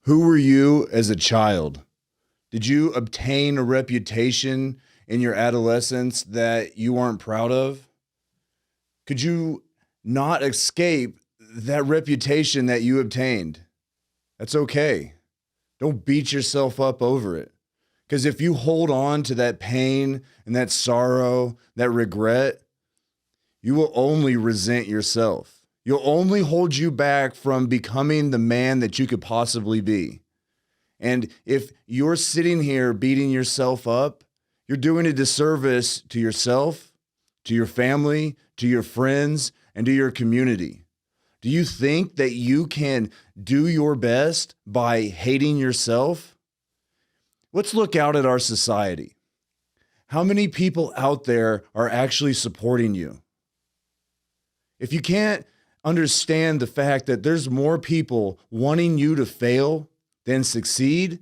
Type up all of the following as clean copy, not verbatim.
Who were you as a child? Did you obtain a reputation in your adolescence that you weren't proud of? Could you not escape that reputation that you obtained? That's okay. Don't beat yourself up over it. Because if you hold on to that pain and that sorrow, that regret, you will only resent yourself. You'll only hold you back from becoming the man that you could possibly be. And if you're sitting here beating yourself up, you're doing a disservice to yourself, to your family, to your friends, and to your community. Do you think that you can do your best by hating yourself? Let's look out at our society. How many people out there are actually supporting you? If you can't understand the fact that there's more people wanting you to fail than succeed,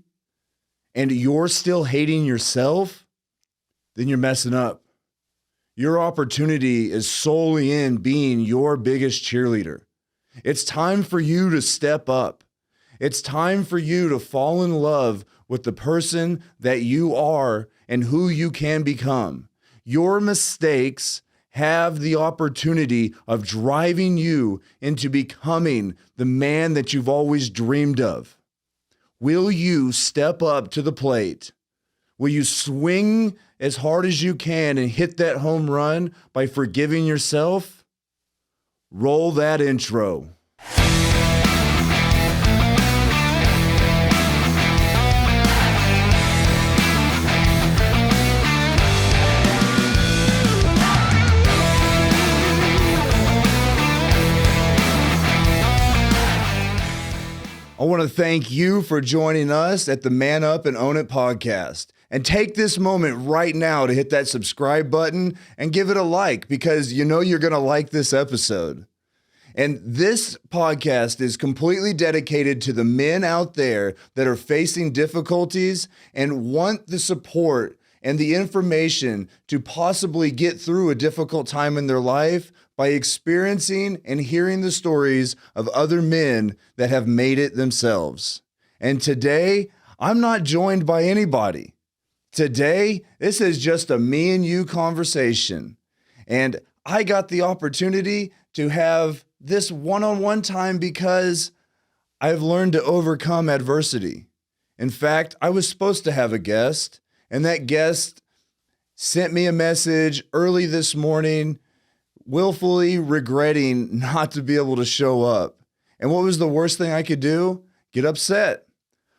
and you're still hating yourself, then you're messing up. Your opportunity is solely in being your biggest cheerleader. It's time for you to step up. It's time for you to fall in love with the person that you are and who you can become. Your mistakes have the opportunity of driving you into becoming the man that you've always dreamed of. Will you step up to the plate? Will you swing as hard as you can and hit that home run by forgiving yourself? Roll that intro. I want to thank you for joining us at the Man Up and Own It podcast. And take this moment right now to hit that subscribe button and give it a like, because you know you're going to like this episode. And this podcast is completely dedicated to the men out there that are facing difficulties and want the support and the information to possibly get through a difficult time in their life by experiencing and hearing the stories of other men that have made it themselves. And today, I'm not joined by anybody. Today, this is just a me and you conversation. And I got the opportunity to have this one-on-one time because I've learned to overcome adversity. In fact, I was supposed to have a guest, and that guest sent me a message early this morning, willfully regretting not to be able to show up. And what was the worst thing I could do? Get upset.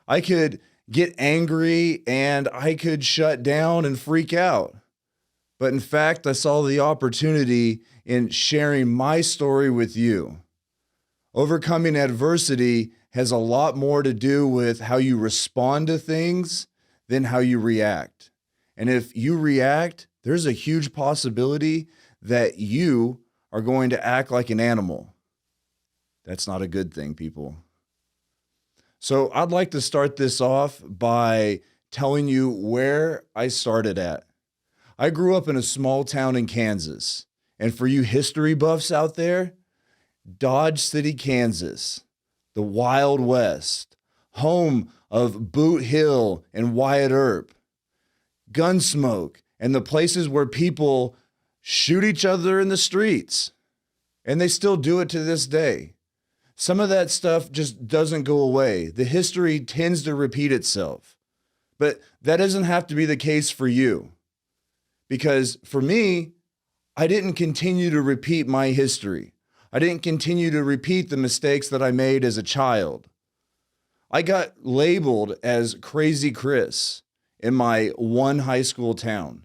I could get angry and I could shut down and freak out. But in fact, I saw the opportunity in sharing my story with you. Overcoming adversity has a lot more to do with how you respond to things than how you react. And if you react, there's a huge possibility that you are going to act like an animal. That's not a good thing, people. So I'd like to start this off by telling you where I started at. I grew up in a small town in Kansas. And for you history buffs out there, Dodge City, Kansas, the Wild West, home of Boot Hill and Wyatt Earp, Gunsmoke, and the places where people shoot each other in the streets. And they still do it to this day. Some of that stuff just doesn't go away. The history tends to repeat itself. But that doesn't have to be the case for you. Because for me, I didn't continue to repeat my history. I didn't continue to repeat the mistakes that I made as a child. I got labeled as Crazy Chris in my one high school town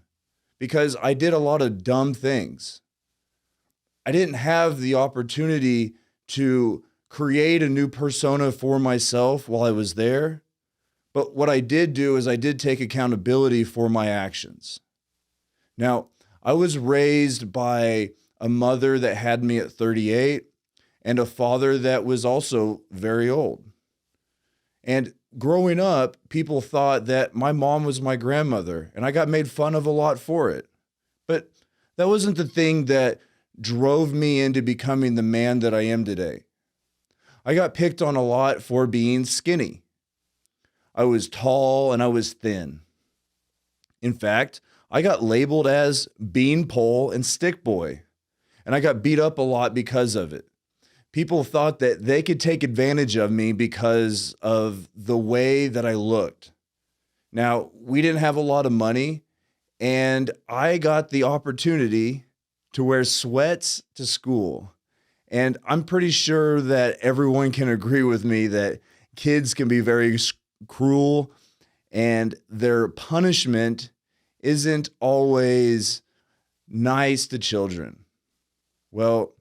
because I did a lot of dumb things. I didn't have the opportunity to create a new persona for myself while I was there. But what I did do is I did take accountability for my actions. Now, I was raised by a mother that had me at 38 and a father that was also very old. And growing up, people thought that my mom was my grandmother, and I got made fun of a lot for it. But that wasn't the thing that drove me into becoming the man that I am today. I got picked on a lot for being skinny. I was tall, and I was thin. In fact, I got labeled as beanpole and stick boy, and I got beat up a lot because of it. People thought that they could take advantage of me because of the way that I looked. Now, we didn't have a lot of money, and I got the opportunity to wear sweats to school. And I'm pretty sure that everyone can agree with me that kids can be very cruel, and their punishment isn't always nice to children. Well,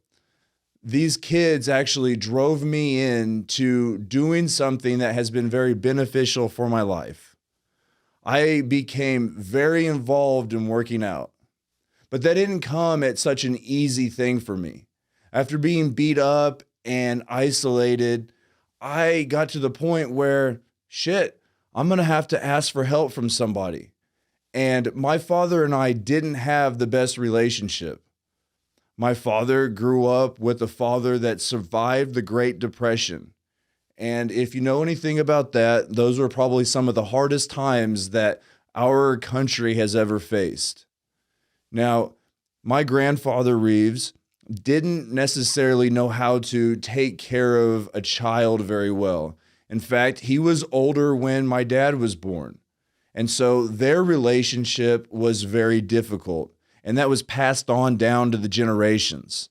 these kids actually drove me into doing something that has been very beneficial for my life. I became very involved in working out, but that didn't come at such an easy thing for me. After being beat up and isolated, I got to the point where, shit, I'm going to have to ask for help from somebody. And my father and I didn't have the best relationship. My father grew up with a father that survived the Great Depression. And if you know anything about that, those were probably some of the hardest times that our country has ever faced. Now, my grandfather Reeves didn't necessarily know how to take care of a child very well. In fact, he was older when my dad was born. And so their relationship was very difficult. And that was passed on down to the generations.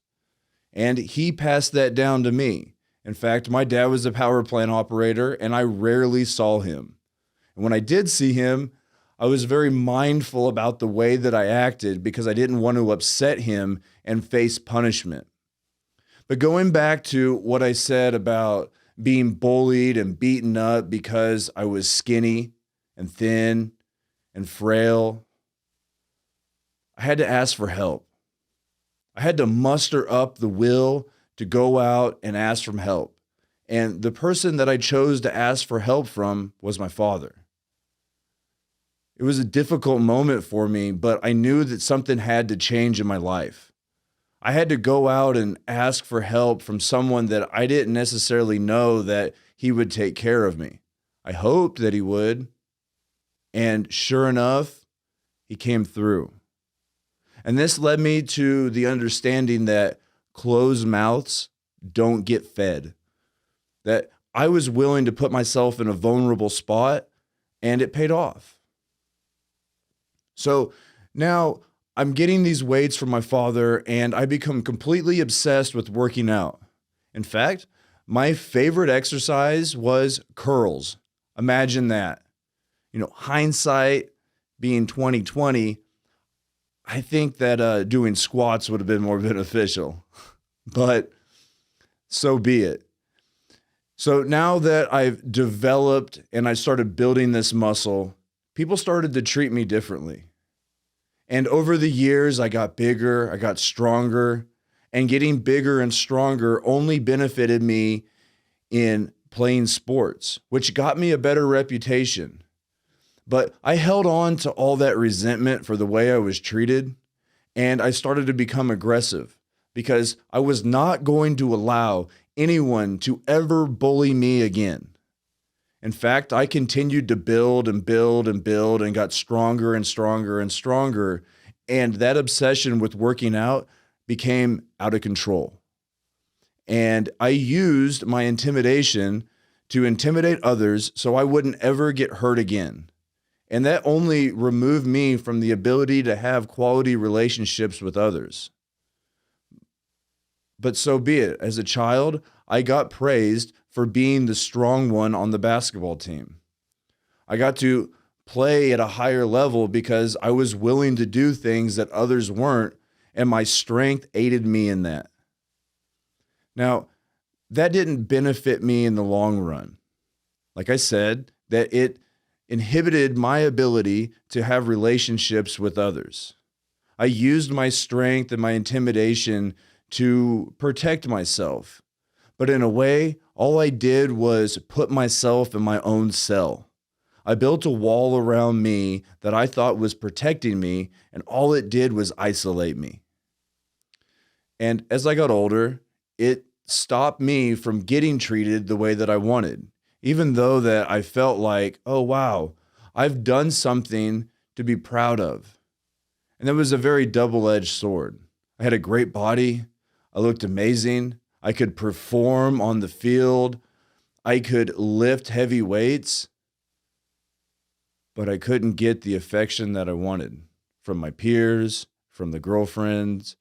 And he passed that down to me. In fact, my dad was a power plant operator, and I rarely saw him. And when I did see him, I was very mindful about the way that I acted because I didn't want to upset him and face punishment. But going back to what I said about being bullied and beaten up because I was skinny and thin and frail, I had to ask for help. I had to muster up the will to go out and ask for help. And the person that I chose to ask for help from was my father. It was a difficult moment for me, but I knew that something had to change in my life. I had to go out and ask for help from someone that I didn't necessarily know that he would take care of me. I hoped that he would. And sure enough, he came through. And this led me to the understanding that closed mouths don't get fed. That I was willing to put myself in a vulnerable spot, and it paid off. So now I'm getting these weights from my father, and I become completely obsessed with working out. In fact, my favorite exercise was curls. Imagine that. Hindsight being 2020, I think that doing squats would have been more beneficial, but so be it. So now that I've developed and I started building this muscle, people started to treat me differently. And over the years, I got bigger, I got stronger, and getting bigger and stronger only benefited me in playing sports, which got me a better reputation. But I held on to all that resentment for the way I was treated, and I started to become aggressive because I was not going to allow anyone to ever bully me again. In fact, I continued to build and build and build and got stronger and stronger and stronger, and that obsession with working out became out of control. And I used my intimidation to intimidate others so I wouldn't ever get hurt again. And that only removed me from the ability to have quality relationships with others. But so be it. As a child, I got praised for being the strong one on the basketball team. I got to play at a higher level because I was willing to do things that others weren't, and my strength aided me in that. Now, that didn't benefit me in the long run. Like I said, that it inhibited my ability to have relationships with others. I used my strength and my intimidation to protect myself. But in a way, all I did was put myself in my own cell. I built a wall around me that I thought was protecting me, and all it did was isolate me. And as I got older, it stopped me from getting treated the way that I wanted. even though that I felt like, oh, wow, I've done something to be proud of. And that was a very double-edged sword. I had a great body. I looked amazing. I could perform on the field. I could lift heavy weights, but I couldn't get the affection that I wanted from my peers, from the girlfriends,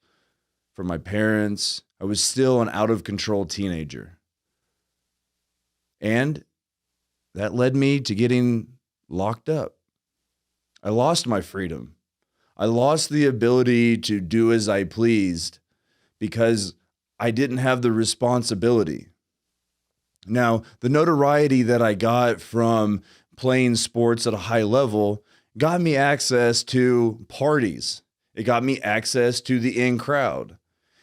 from my parents. I was still an out-of-control teenager. And that led me to getting locked up. I lost my freedom. I lost the ability to do as I pleased because I didn't have the responsibility. Now, the notoriety that I got from playing sports at a high level got me access to parties. It got me access to the in crowd.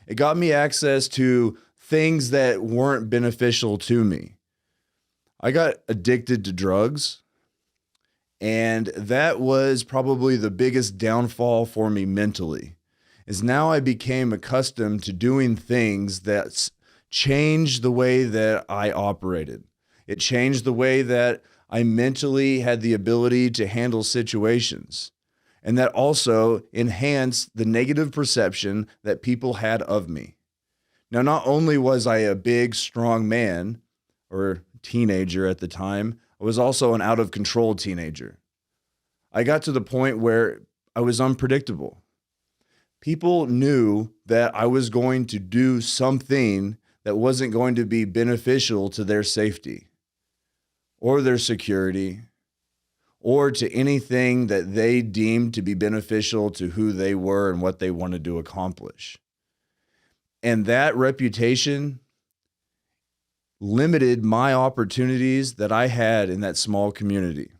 It got me access to things that weren't beneficial to me. I got addicted to drugs, and that was probably the biggest downfall for me mentally, is now I became accustomed to doing things that changed the way that I operated. It changed the way that I mentally had the ability to handle situations. And that also enhanced the negative perception that people had of me. Now, not only was I a big, strong man or teenager at the time, I was also an out of control teenager. I got to the point where I was unpredictable. People knew that I was going to do something that wasn't going to be beneficial to their safety or their security or to anything that they deemed to be beneficial to who they were and what they wanted to accomplish. And that reputation limited my opportunities that I had in that small community.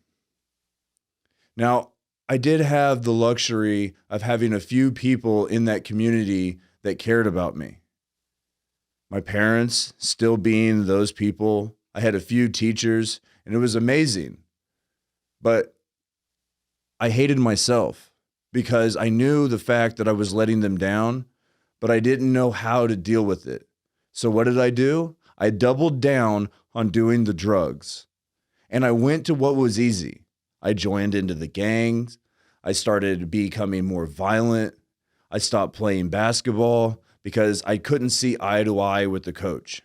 Now, I did have the luxury of having a few people in that community that cared about me. My parents still being those people. I had a few teachers, and it was amazing. But I hated myself because I knew the fact that I was letting them down, but I didn't know how to deal with it. So what did I do? I doubled down on doing the drugs. And I went to what was easy. I joined into the gangs. I started becoming more violent. I stopped playing basketball because I couldn't see eye to eye with the coach.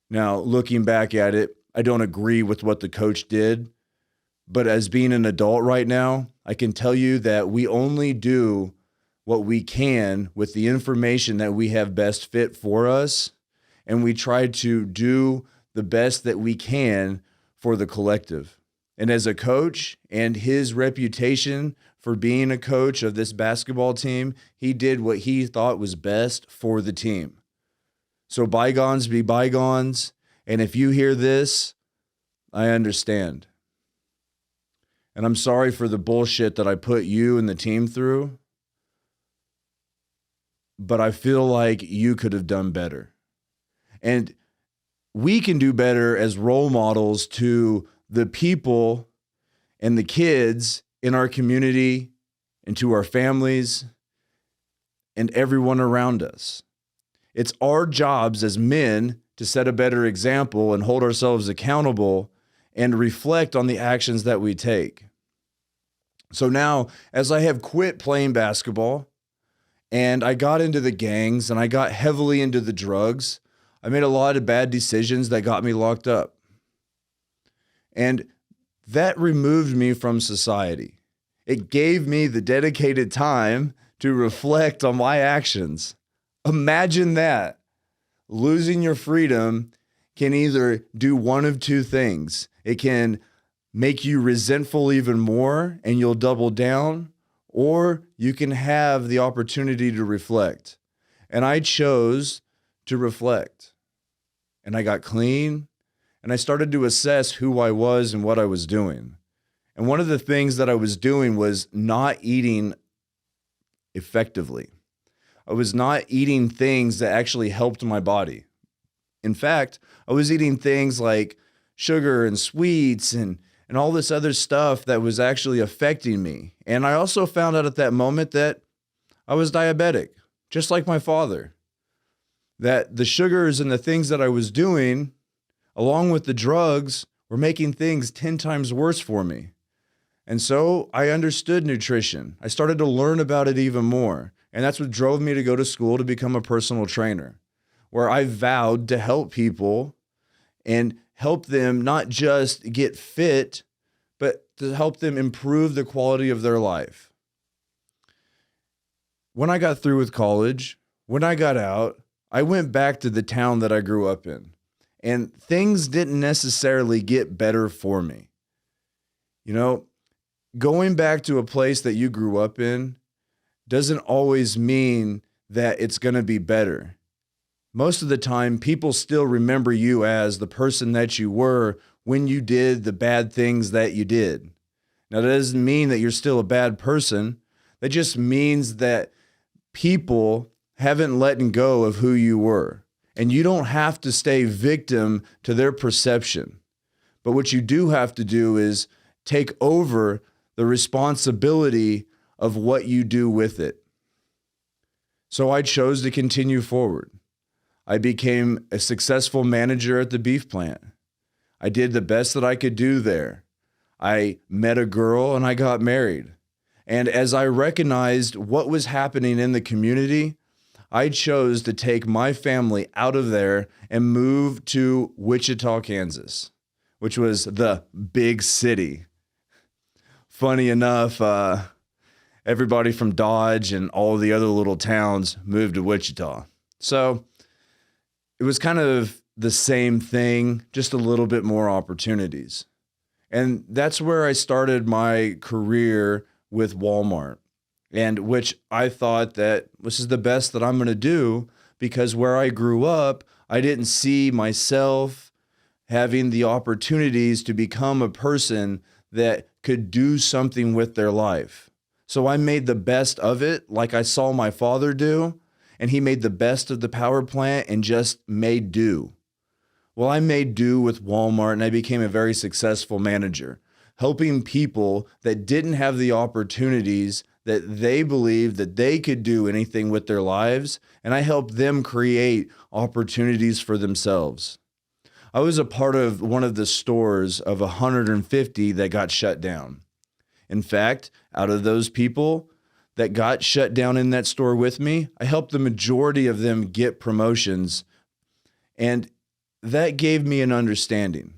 Now, looking back at it, I don't agree with what the coach did. But as being an adult right now, I can tell you that we only do what we can with the information that we have best fit for us. And we try to do the best that we can for the collective. And as a coach and his reputation for being a coach of this basketball team, he did what he thought was best for the team. So bygones be bygones. And if you hear this, I understand. And I'm sorry for the bullshit that I put you and the team through. But I feel like you could have done better. And we can do better as role models to the people and the kids in our community and to our families and everyone around us. It's our jobs as men to set a better example and hold ourselves accountable and reflect on the actions that we take. So now, as I have quit playing basketball and I got into the gangs and I got heavily into the drugs, I made a lot of bad decisions that got me locked up. And that removed me from society. It gave me the dedicated time to reflect on my actions. Imagine that. Losing your freedom can either do one of two things. It can make you resentful even more and you'll double down, or you can have the opportunity to reflect. And I chose to reflect. And I got clean. And I started to assess who I was and what I was doing. And one of the things that I was doing was not eating effectively. I was not eating things that actually helped my body. In fact, I was eating things like sugar and sweets and all this other stuff that was actually affecting me. And I also found out at that moment that I was diabetic, just like my father. That the sugars and the things that I was doing, along with the drugs, were making things 10 times worse for me. And so I understood nutrition. I started to learn about it even more. And that's what drove me to go to school to become a personal trainer, where I vowed to help people and help them not just get fit, but to help them improve the quality of their life. When I got through with college, when I got out, I went back to the town that I grew up in, and things didn't necessarily get better for me. You know, going back to a place that you grew up in doesn't always mean that it's going to be better. Most of the time, people still remember you as the person that you were when you did the bad things that you did. Now, that doesn't mean that you're still a bad person. That just means that people haven't let go of who you were. And you don't have to stay victim to their perception. But what you do have to do is take over the responsibility of what you do with it. So I chose to continue forward. I became a successful manager at the beef plant. I did the best that I could do there. I met a girl and I got married. And as I recognized what was happening in the community, I chose to take my family out of there and move to Wichita, Kansas, which was the big city. Funny enough, everybody from Dodge and all the other little towns moved to Wichita. So it was kind of the same thing, just a little bit more opportunities. And that's where I started my career with Walmart, and which I thought that this is the best that I'm going to do, because where I grew up, I didn't see myself having the opportunities to become a person that could do something with their life. So I made the best of it, like I saw my father do, and he made the best of the power plant and just made do. Well, I made do with Walmart, and I became a very successful manager, helping people that didn't have the opportunities that they believed that they could do anything with their lives, and I helped them create opportunities for themselves. I was a part of one of the stores of 150 that got shut down. In fact, out of those people that got shut down in that store with me, I helped the majority of them get promotions, and that gave me an understanding.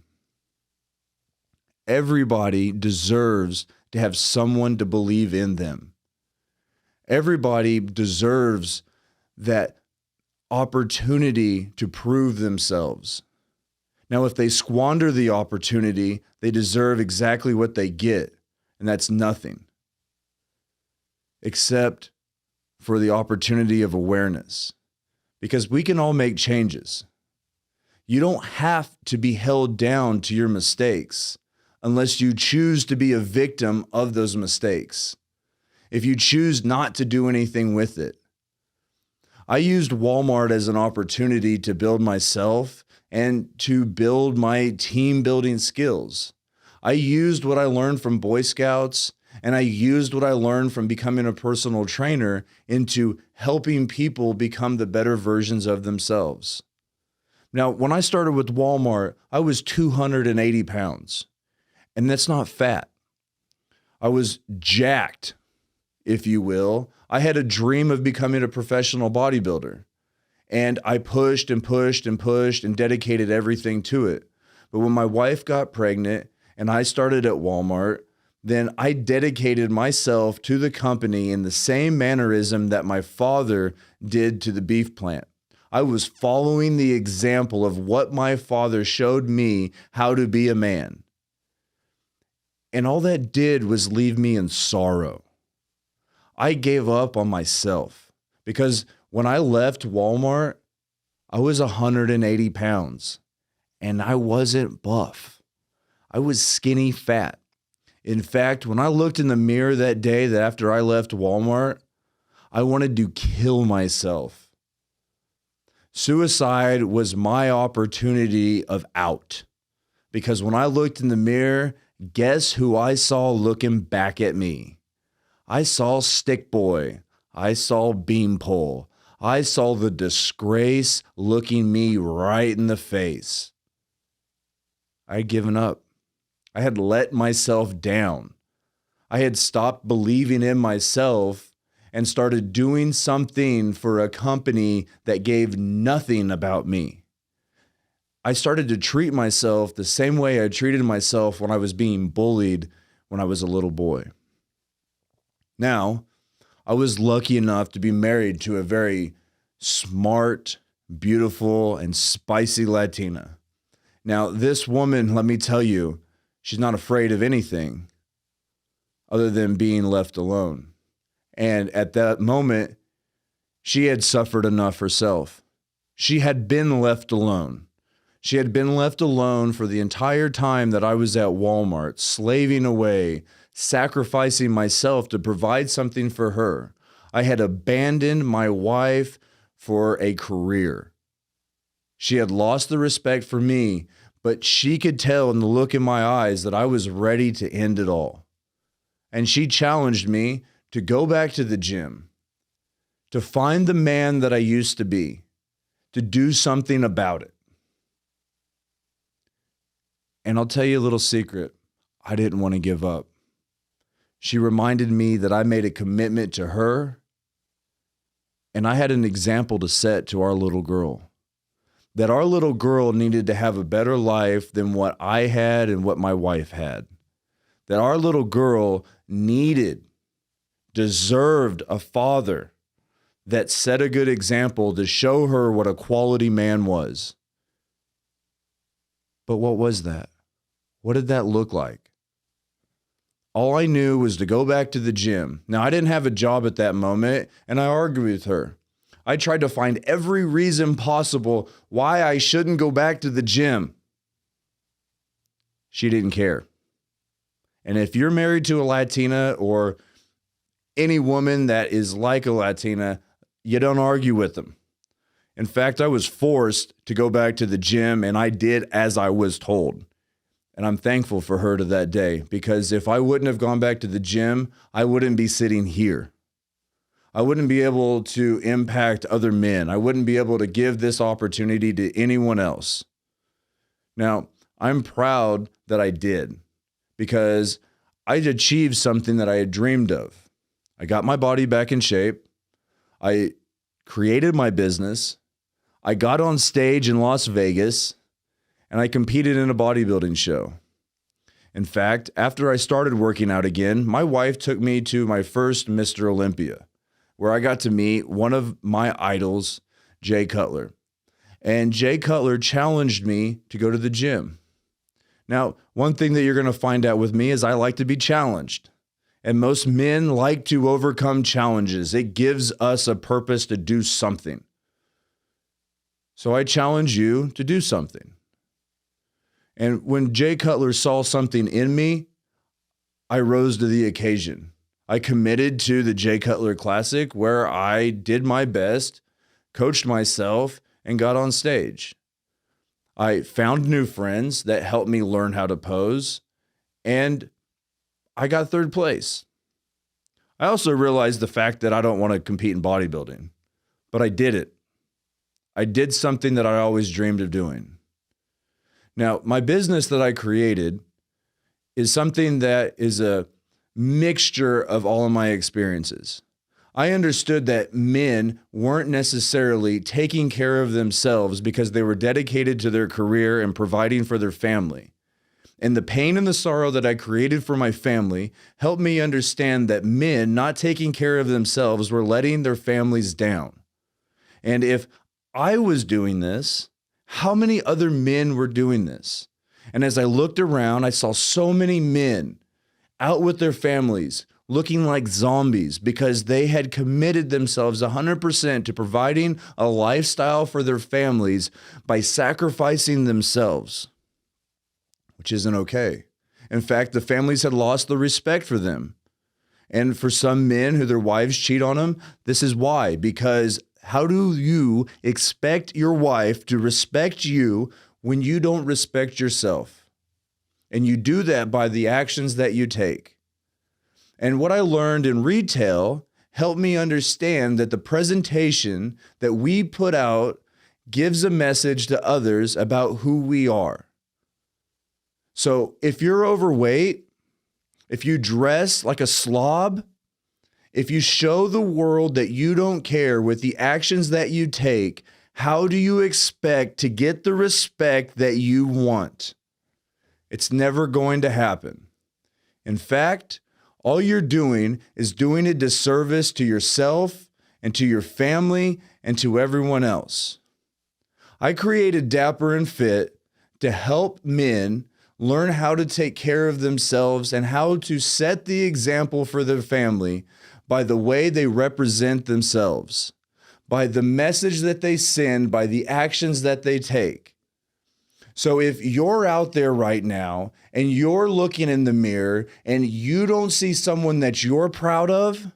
Everybody deserves to have someone to believe in them. Everybody deserves that opportunity to prove themselves. Now, if they squander the opportunity, they deserve exactly what they get, and that's nothing, except for the opportunity of awareness, because we can all make changes. You don't have to be held down to your mistakes unless you choose to be a victim of those mistakes. If you choose not to do anything with it. I used Walmart as an opportunity to build myself and to build my team building skills. I used what I learned from Boy Scouts, and I used what I learned from becoming a personal trainer into helping people become the better versions of themselves. Now, when I started with Walmart, I was 280 pounds, and that's not fat. I was jacked, if you will. I had a dream of becoming a professional bodybuilder, and I pushed and pushed and pushed and dedicated everything to it. But when my wife got pregnant and I started at Walmart, then I dedicated myself to the company in the same mannerism that my father did to the beef plant. I was following the example of what my father showed me how to be a man. And all that did was leave me in sorrow. I gave up on myself because when I left Walmart, I was 180 pounds and I wasn't buff. I was skinny fat. In fact, when I looked in the mirror that day that after I left Walmart, I wanted to kill myself. Suicide was my opportunity of out, because when I looked in the mirror, guess who I saw looking back at me? I saw Stick Boy. I saw Beanpole. I saw the disgrace looking me right in the face. I had given up. I had let myself down. I had stopped believing in myself and started doing something for a company that gave nothing about me. I started to treat myself the same way I treated myself when I was being bullied when I was a little boy. Now, I was lucky enough to be married to a very smart, beautiful, and spicy Latina. Now, this woman, let me tell you, she's not afraid of anything other than being left alone. And at that moment, she had suffered enough herself. She had been left alone. She had been left alone for the entire time that I was at Walmart, slaving away, sacrificing myself to provide something for her. I had abandoned my wife for a career. She had lost the respect for me, but she could tell in the look in my eyes that I was ready to end it all. And she challenged me to go back to the gym, to find the man that I used to be, to do something about it. And I'll tell you a little secret. I didn't want to give up. She reminded me that I made a commitment to her, and I had an example to set to our little girl. That our little girl needed to have a better life than what I had and what my wife had. That our little girl deserved a father that set a good example to show her what a quality man was. But what was that? What did that look like? All I knew was to go back to the gym. Now, I didn't have a job at that moment, and I argued with her. I tried to find every reason possible why I shouldn't go back to the gym. She didn't care. And if you're married to a Latina or any woman that is like a Latina, you don't argue with them. In fact, I was forced to go back to the gym, and I did as I was told. And I'm thankful for her to that day, because if I wouldn't have gone back to the gym, I wouldn't be sitting here. I wouldn't be able to impact other men. I wouldn't be able to give this opportunity to anyone else. Now, I'm proud that I did, because I achieved something that I had dreamed of. I got my body back in shape. I created my business. I got on stage in Las Vegas, and I competed in a bodybuilding show. In fact, after I started working out again, my wife took me to my first Mr. Olympia, where I got to meet one of my idols, Jay Cutler. And Jay Cutler challenged me to go to the gym. Now, one thing that you're going to find out with me is I like to be challenged. And most men like to overcome challenges. It gives us a purpose to do something. So I challenge you to do something. And when Jay Cutler saw something in me, I rose to the occasion. I committed to the Jay Cutler Classic, where I did my best, coached myself, and got on stage. I found new friends that helped me learn how to pose, and I got third place. I also realized the fact that I don't want to compete in bodybuilding, but I did it. I did something that I always dreamed of doing. Now, my business that I created is something that is a mixture of all of my experiences. I understood that men weren't necessarily taking care of themselves because they were dedicated to their career and providing for their family. And the pain and the sorrow that I created for my family helped me understand that men not taking care of themselves were letting their families down. And if I was doing this, how many other men were doing this? And as I looked around, I saw so many men out with their families looking like zombies because they had committed themselves 100% to providing a lifestyle for their families by sacrificing themselves, which isn't okay. In fact, the families had lost the respect for them. And for some men who their wives cheat on them, this is why. Because how do you expect your wife to respect you when you don't respect yourself? And you do that by the actions that you take. And what I learned in retail helped me understand that the presentation that we put out gives a message to others about who we are. So if you're overweight, if you dress like a slob, if you show the world that you don't care with the actions that you take, how do you expect to get the respect that you want? It's never going to happen. In fact, all you're doing is doing a disservice to yourself and to your family and to everyone else. I created Dapper and Fit to help men learn how to take care of themselves and how to set the example for their family by the way they represent themselves, by the message that they send, by the actions that they take. So if you're out there right now and you're looking in the mirror and you don't see someone that you're proud of,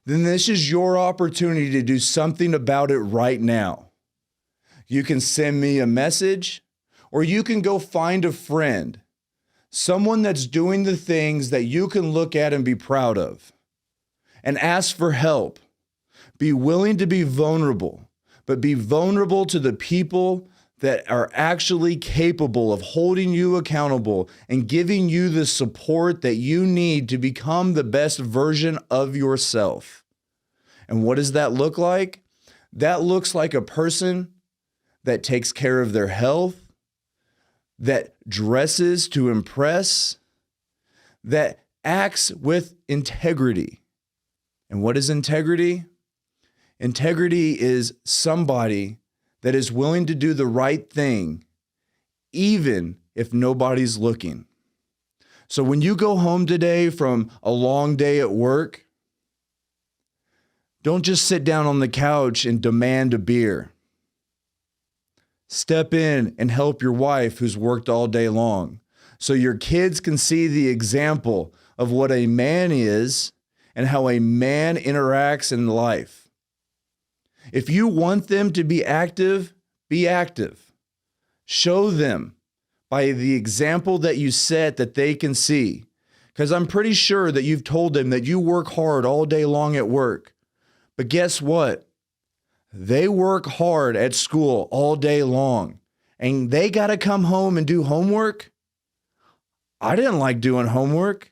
then this is your opportunity to do something about it right now. You can send me a message, or you can go find a friend, someone that's doing the things that you can look at and be proud of, and ask for help. Be willing to be vulnerable, but be vulnerable to the people that are actually capable of holding you accountable and giving you the support that you need to become the best version of yourself. And what does that look like? That looks like a person that takes care of their health, that dresses to impress, that acts with integrity. And what is integrity? Integrity is somebody that is willing to do the right thing, even if nobody's looking. So when you go home today from a long day at work, don't just sit down on the couch and demand a beer. Step in and help your wife who's worked all day long so your kids can see the example of what a man is and how a man interacts in life. If you want them to be active, be active. Show them by the example that you set that they can see. Because I'm pretty sure that you've told them that you work hard all day long at work. But guess what? They work hard at school all day long, and they got to come home and do homework. I didn't like doing homework,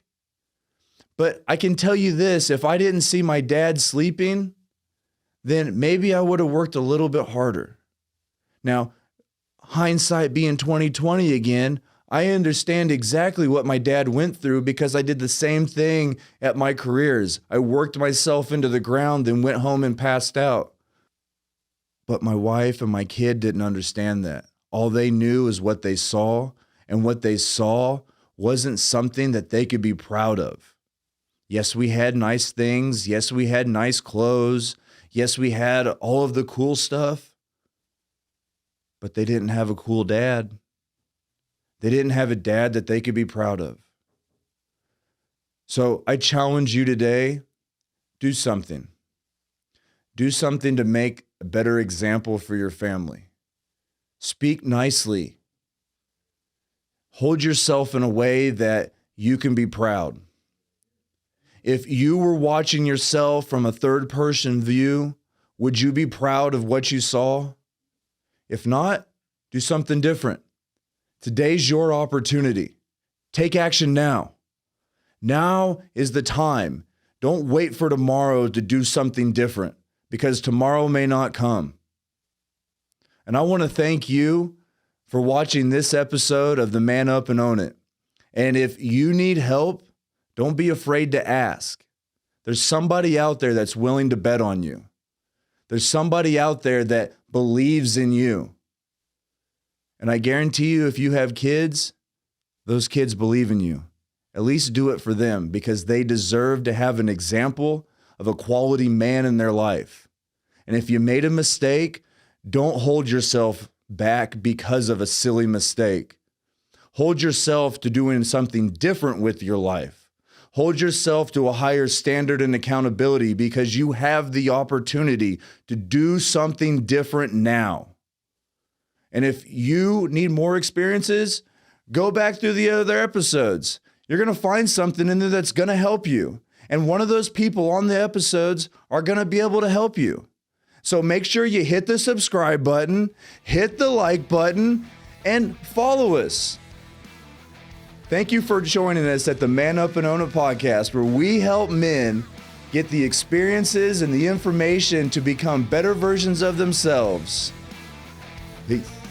but I can tell you this, if I didn't see my dad sleeping, then maybe I would have worked a little bit harder. Now, hindsight being 2020 again, I understand exactly what my dad went through because I did the same thing at my careers. I worked myself into the ground, then went home and passed out. But my wife and my kid didn't understand that. All they knew is what they saw, and what they saw wasn't something that they could be proud of. Yes, we had nice things. Yes, we had nice clothes. Yes, we had all of the cool stuff. But they didn't have a cool dad. They didn't have a dad that they could be proud of. So I challenge you today, do something. Do something to make a better example for your family. Speak nicely. Hold yourself in a way that you can be proud. If you were watching yourself from a third-person view, would you be proud of what you saw? If not, do something different. Today's your opportunity. Take action now. Now is the time. Don't wait for tomorrow to do something different, because tomorrow may not come. And I want to thank you for watching this episode of the Man Up and Own It. And if you need help, don't be afraid to ask. There's somebody out there that's willing to bet on you. There's somebody out there that believes in you. And I guarantee you, if you have kids, those kids believe in you. At least do it for them, because they deserve to have an example of a quality man in their life. And if you made a mistake, don't hold yourself back because of a silly mistake. Hold yourself to doing something different with your life. Hold yourself to a higher standard and accountability, because you have the opportunity to do something different now. And if you need more experiences, go back through the other episodes. You're going to find something in there that's going to help you. And one of those people on the episodes are going to be able to help you. So make sure you hit the subscribe button, hit the like button, and follow us. Thank you for joining us at the Man Up and Own It podcast, where we help men get the experiences and the information to become better versions of themselves. Peace.